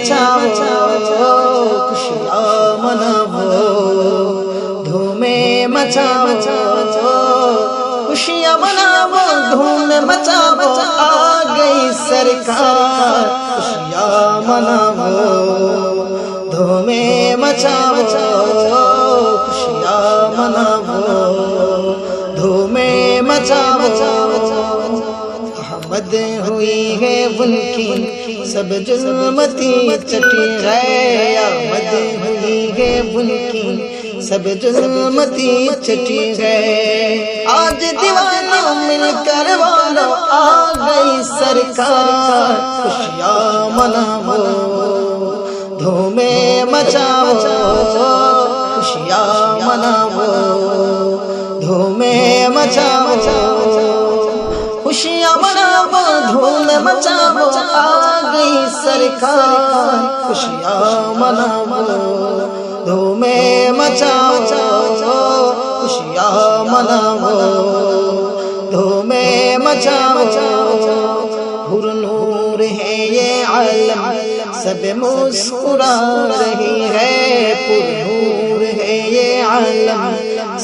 मचाओ खुशियाँ मनाओ धूमे मचाओ खुशियाँ मनाओ धूम मचाओ आ गई सरकार खुशियाँ मनाओ धूमे मचाओ खुशियाँ मनाओ धूमे मचाओ अहमद हुई है उनकी सब जुल्मती चटी है अहमद हुई है उनकी सब जुल्मती चटी है आज दीवाना मिलकर वालो आ गई सरकार खुशियाँ मनाओ धूमे मचाओ खुशियाँ मनाओ धूमे मचाओ खुशियाँ मनाओ धूम मचाओ आ गई सरकार खुशियाँ मनाओ धूमे मचाओ खुशियाँ मनाओ धूमे मचाओ हुर्नूर है ये आलम सब मुस्कुरा रही है पुरनूर है ये आलम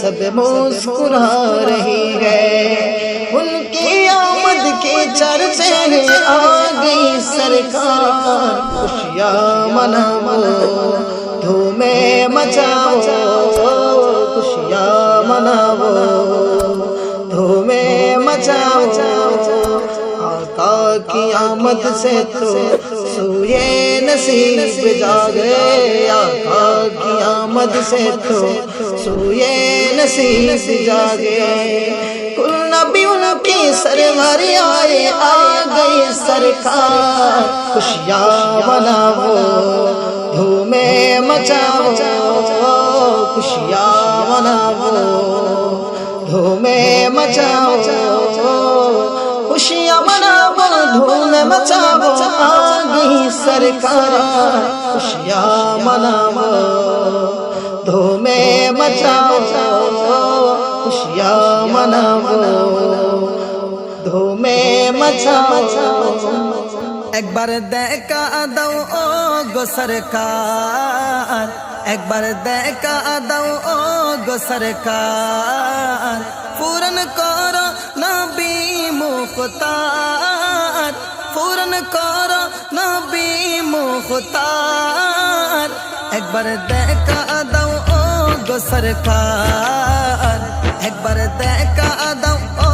सब मुस्कुरा रही है उनकी आमद के चर्चे आ गई सरकार खुशियाँ मनाओ धूमे मचाओ खुशियाँ मनाओ धूमे मचाओ आका की आमद से तो सोए नसीब जागे आका की आमद से तो सोए नसीब जागे कुल नबी उनकी सरवरी आए आ गई सरकार खुशियाँ मनाओ धूमे मचाओ खुशियाँ मनाओ धूमे मचाओ खुशियाँ मनाओ धूम मचाओ आ गई सरकार खुशियाँ मनाओ धूमे मचाओ खुशियाँ मनाओ धूमे मचाओ एक बार देखा दो ओ गो सरकार एक बार देखा दो ओ गो सरकार पूरन करो नबी मुख्तार पूरन करो नबी मुख्तार एक बार देखा दो ओ गो सरकार एक बार देखा दो ओ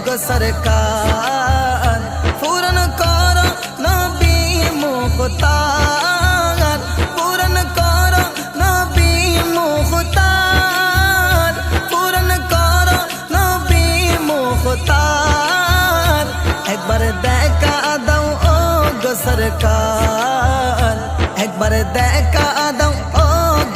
गो सरकार पूरन करो नबी मुख्तार पूरन करो नबी मुख्तार पूरन करो नबी मुख्तार एक बार देखा दो ओ गो सरकार एक बार देखा दो ओ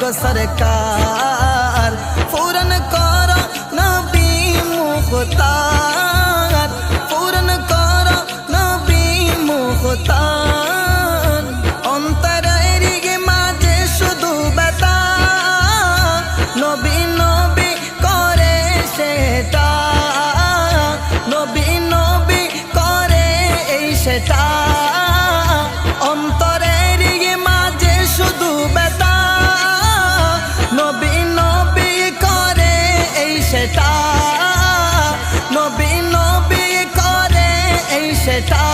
गो सरकार पूरन करो नबी मुख्तार पूरन करो नबी मुख्तार অন্তরের মাঝে শুধু ব্যথা নবী নবী করে সেটা নবী নবী করে এই সেটা অন্তরের মাঝে শুধু ব্যথা নবী নবী করে এই সেটা নবী নবী করে এই সেটা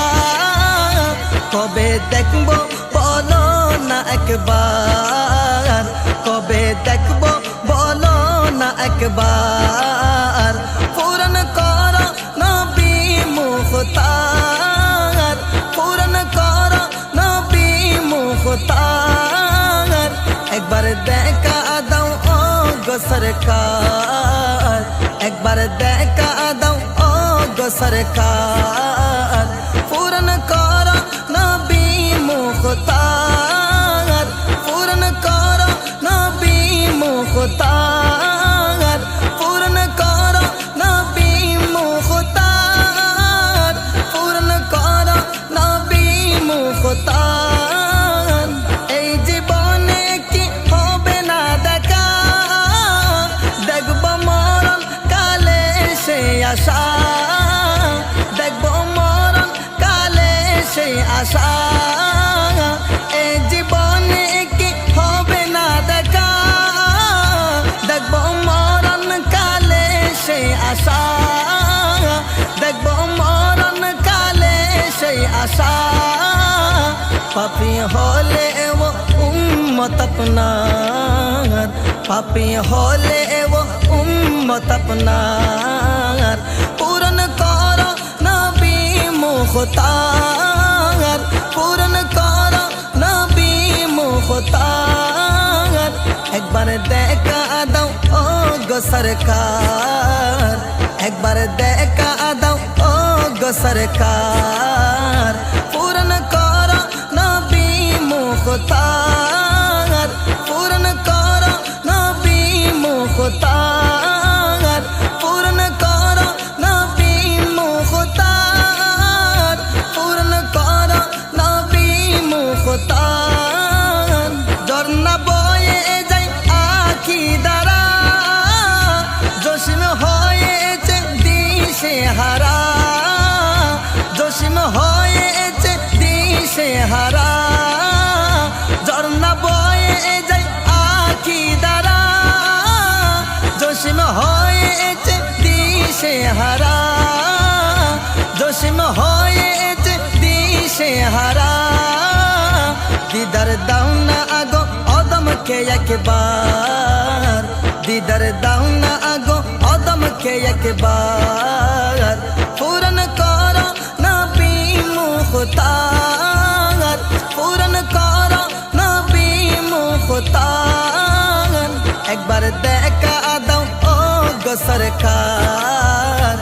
কবে দেখবো বলো না একবার কবে দেখবো বলো না একবার পূরণ করো নবী মুখ্তার পূরণ করো নবী মুখ্তার একবার দেখা দাও ও গো সরকার একবার দেখা দাও ও গো সরকার পূরণ করো নবী মুখ্তার পূরণ করো নবী মুখ্তার পূরণ করো নবী মুখ্তার পূরণ করো নবী মুখ্তার এই জীবনে কি হবে না দেখা দেখব মরণ কালে সে আশা দেখব মরণ আশা পাপী হলে ও উম্মত আপনার পাপী হলে ও উম্মত আপনার পূরণ করো নবী মুখতার পূরণ করো নবী মুখতার একবার দেখা দাও ও গো সরকার একবার দেখা দাও ও গো সরকার পূরণ করো নবী মুখতার পূরণ করো নবী মুখতার পূরণ করো নবী মুখতার পূরণ করো নবী মুখতার ঝর্ণা বয়ে যায় আখি দ্বারা জসিম হয়েছে দিশে হারা জসিম হয়েছে দিশে হারা ঝর্ণা বয়ে যায় আখি দ্বারা জসিম হয়েছে দিশে হারা জসিম হয়েছে দিশে হারা দিদার দাও না আগো অদমকে একবার দিদার দাও না আগো অদমকে একবার পূরণ করো নবী মুখতার পূরণ করো নবী মুখতার একবার দেখা দাও ও গো সরকার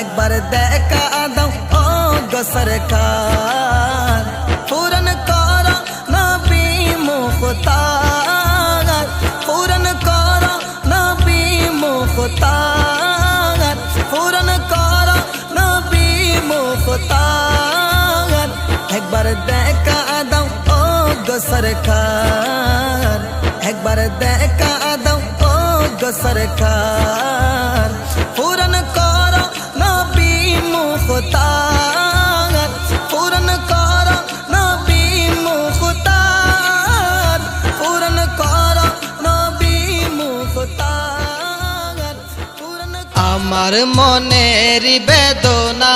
একবার দেখা দাও ও গো সরকার পূরণ করো নবী মুখতার পূরণ করো নবী মুখতার পূরণ করো নবী মুখতার একবার দেখা দাও ও গো সরকার একবার দেখা দাও ও গো সরকার পূরণ করো নবী মুখতার পূরণ করো নবী মুখতার পূরণ করো নবী মুখতার পূরণ আমার মনের বেদনা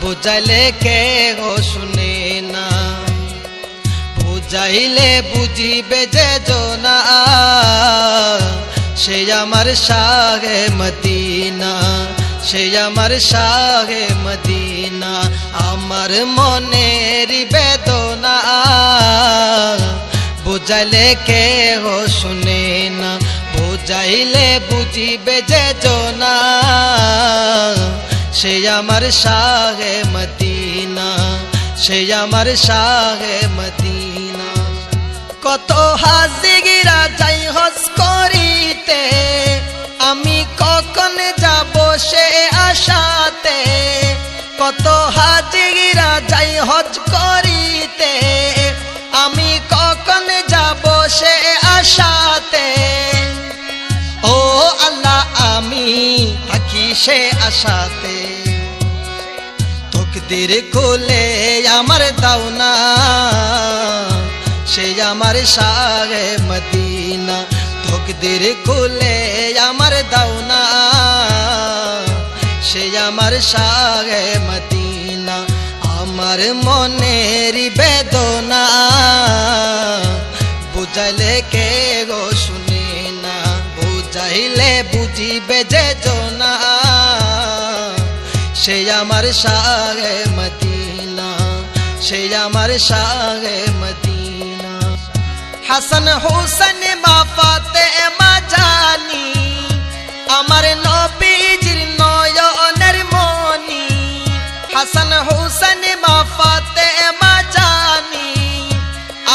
বুঝাইলে কেহ শুনে না বুঝাইলে বুঝিবে যে জনা সে আমার শাহে মদিনা সে আমার শাহে মদিনা আমার মনের বেদনা বুঝাইলে কেহ শুনে না বুঝাইলে বুঝিবে যে জনা সে আমার শাহে মদিনা সে আমার শাহে মদিনা কত হাজিরা যাই হজ করিতে আমি কখন যাব সে আশাতে কত হাজিরা যাই হজ করিতে আমি কখন যাব সে আশাতে ও আল্লাহ আমি থাকি সে আশাতে তকদির খুলে আমার দাও না সে আমার শাহে মদিনা তকদির খুলে আমার দাও না সে আমার শাহে মদিনা আমার মনের বেদনা বুঝাইলে কে গো শুনে না বুঝাইলে বুঝিবে যে জনা সে আমার শাহে মদিনা সে আমার শাহে মদিনা হাসান হোসেন মা ফাতেমা জানি আমার নবীজির নয়নের মনি হাসান হোসেন মা ফাতেমা জানি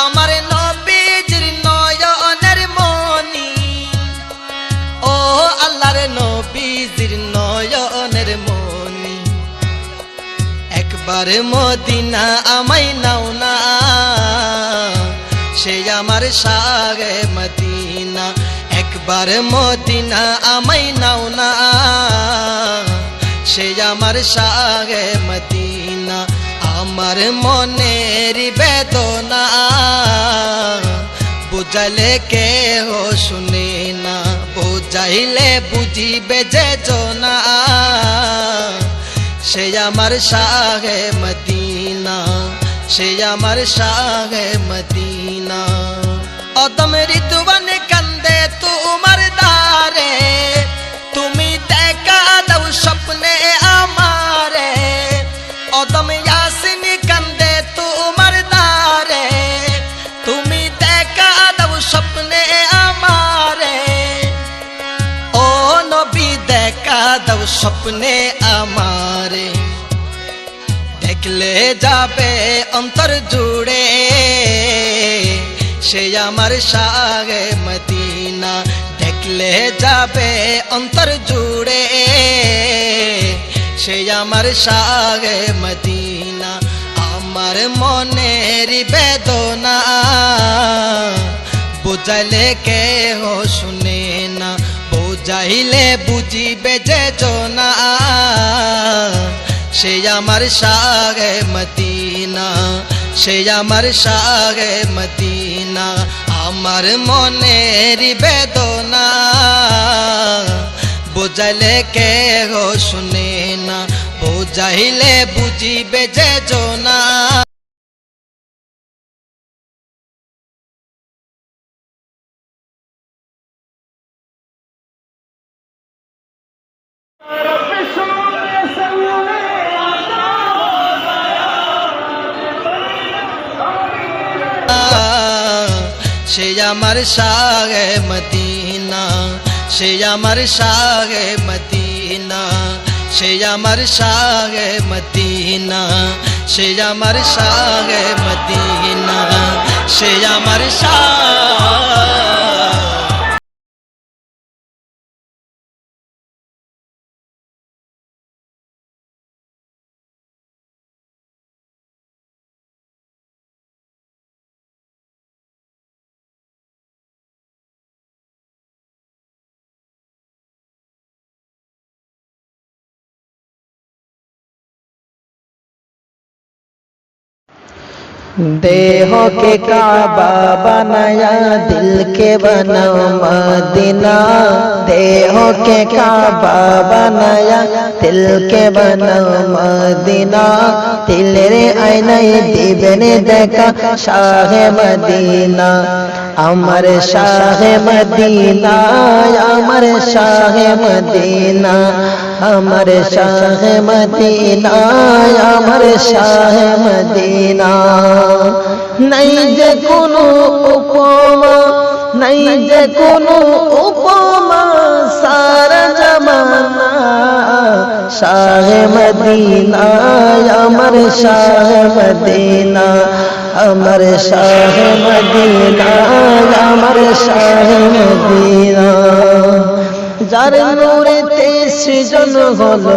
আমার নবীজির নয়নের মনি ও আল্লাহর নবীজির নয়নের মনি একবার মদিনা আমায় নাও না সে আমার শাহে মদিনা একবার মদিনা আমায় নাও না সে আমার শাহে মদিনা আমার মনের বেদনা বুঝাইলে কেহ শুনে না বুঝাইলে বুঝিবে যে জনা সে আমার শাহে মদিনা, সে আমার শাহে মদিনা। অদম ঋতুবান কান্দে তোমার দ্বারে, তুমি দেখা দাও স্বপ্নে আমারে। অদম ইয়াসিন কান্দে তোমার দ্বারে, তুমি দেখা দাও স্বপ্নে আমারে। ও নবী দেখা দাও স্বপ্নে আমারে, দেখলে যাবে অন্তর জুড়ে সে আমার শাহে মদিনা। দেখলে যাবে অন্তর জুড়ে সে আমার শাহে মদিনা। আমার মনের বেদনা বুঝাইলে কেহ শুনে না, বুঝাইলে বুঝিবে যে জনা সে আমার শাহে মদিনা, সে আমার শাহে মদিনা। আমার মনের বেদনা বুঝাইলে কেহ শুনে না, বুঝাইলে বুঝিবে যে জনা। সে আমার শাহে মদিনা, সে আমার শাহে মদিনা, সে আমার শাহে মদিনা, সে আমার শাহে মদিনা, সে আমার শাহ। देह के काबा बनाया, दिल के बनाओ मदीना। देह के काबा बनाया, दिल के बनाओ मदीना। दिल रे आईनाय दिबेन देखा शाहे मदीना। अमर शाहे मदीना, अमर शाहे मदीना, अमर शाहे मदीना, अमर शाहे मदीना। नहीं जे कोनो उपमा, नहीं जे कोनो उपमा, सारा जमाना शाहे मदीना, अमर शाहे मदीना, अमर शाहे मदीना, अमर शाहे मदीना। जार नूरेते सृजन हलो